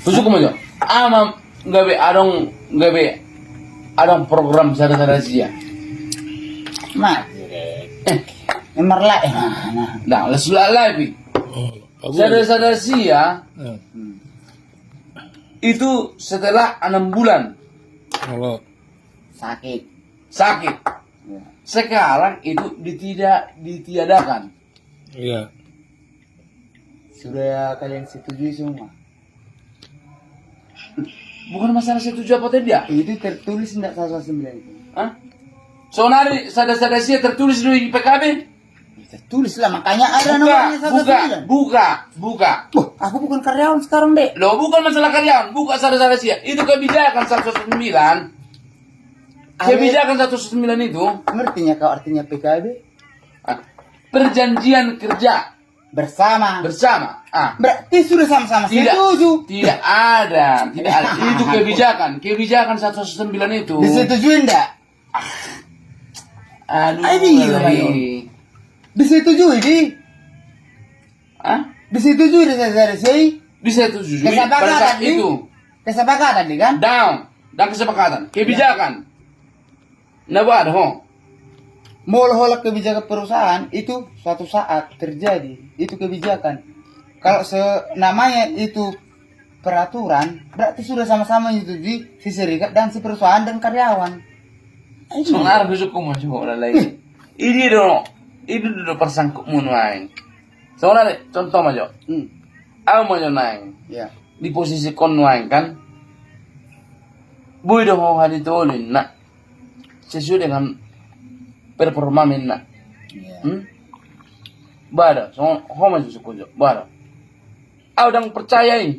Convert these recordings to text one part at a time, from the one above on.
Tusuk mo ama gabi adong program sada sia. Ma. Emarla. Nah, labi. Oh, Sada sia Eh, itu setelah 6 bulan kalau Sakit. sakit. Ya. Sekarang itu ditiadakan. iya. Sudah kalian setujui semua? Bukan masalah setuju apa tidak. Itu tertulis tidak 119 itu? Hah? Sonari sada sia tertulis di PKB? Tertulis lah, makanya ada nomornya 119. Buka. Wah, aku bukan karyawan sekarang, Dek. Loh, bukan masalah karyawan, buka sada sia. Itu kebijakan 119. Kebijakan 119 itu Ngertinya kau artinya PKB? ah, perjanjian kerja Bersama. bersama. Berarti sudah sama-sama Tidak, setuju. tidak ada. Itu kebijakan 119 itu. Disetujui enggak? Aduh, Aduh, lagi. Disetujui, Di. Hah? Disetujui dari Bisa itu jujur pada kesepakatan, saat Di. itu. Kesepakatan, Di, kan? Dan kesepakatan, kebijakan. Nabad, Mol-holak kebijakan perusahaan itu suatu saat terjadi. Itu kebijakan. Kalau namanya itu peraturan, berarti sudah sama-sama itu di si serikat dan si perusahaan dan karyawan. Sebenarnya besok kau masih mau lagi. Ini dulu persangkut munuain. Sebenarnya contoh majo. Aku mau naik Ya. di posisi konwain kan. Boy dong hari tolin nak sesuai dengan performa minna. Ya. Bada, so homa susu kujo. Bada. Aku dang percayai.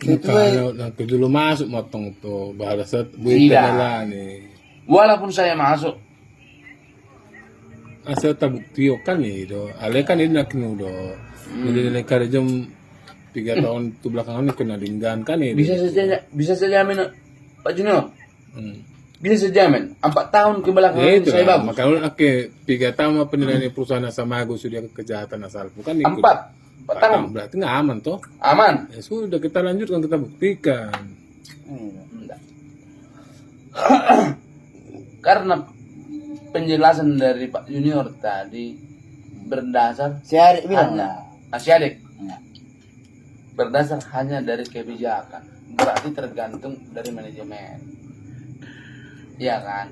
Itu Nanti dulu masuk motong tuh bahasa Tidak. lah nih. Walaupun saya masuk, Asal terbukti kan nih do. Ale kan ini nak do. Jadi dari kerja jam 3 tahun itu belakangan ini kena dinggan kan ini. bisa saja amin Pak Junior. Hmm. Bisa saja amin. 4 tahun ke Ya belakang itu saya lah. bagus. Maka lu ake 3 tahun penilaian perusahaan sama Agus sudah kejahatan asal bukan ikut. 4 tahun Berarti nggak aman toh. aman. Ya sudah kita lanjutkan kita buktikan. Enggak. Karena penjelasan dari Pak Junior tadi berdasar si Arik bilang hanya lah. Asyik Ya. berdasar hanya dari kebijakan, berarti tergantung dari manajemen. Iya kan?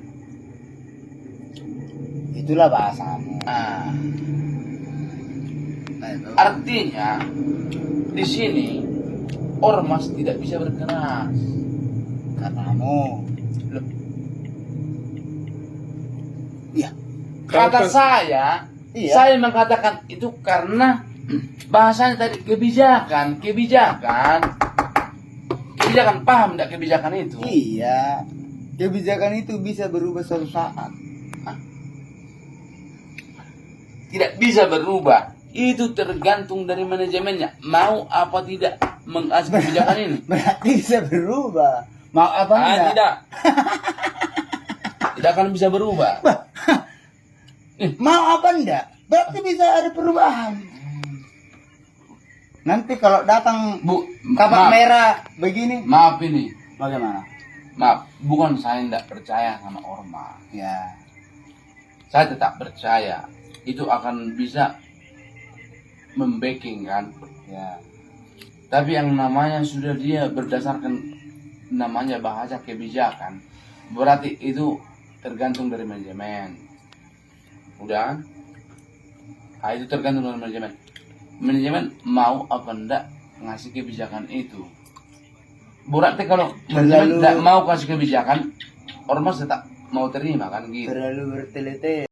Itulah bahasamu. Nah, artinya di sini ormas tidak bisa berkeras. Katamu. Loh, Iya. kata Kalau- Iya. saya mengatakan itu karena bahasanya tadi kebijakan paham tidak kebijakan itu? Iya. Kebijakan itu bisa berubah suatu saat. Tidak bisa berubah. Itu tergantung dari manajemennya mau apa tidak mengasih kebijakan ini. Berarti bisa berubah. Mau apa enggak? Tidak. Tidak akan bisa berubah. Mau apa enggak? Berarti bisa ada perubahan. Nanti kalau datang Bu, kapak maaf, merah begini, maaf ini. bagaimana? Maaf, bukan saya tidak percaya sama ormas. Ya. Saya tetap percaya itu akan bisa membacking kan. Ya. Tapi yang namanya sudah dia berdasarkan namanya bahasa kebijakan, berarti itu tergantung dari manajemen. Udah? Nah, itu tergantung dari manajemen. Manajemen mau apa enggak ngasih kebijakan itu. Berarti kalau manajemen Terlalu- enggak mau kasih kebijakan, ormas tetap mau terima kan gitu. Terlalu bertele-tele.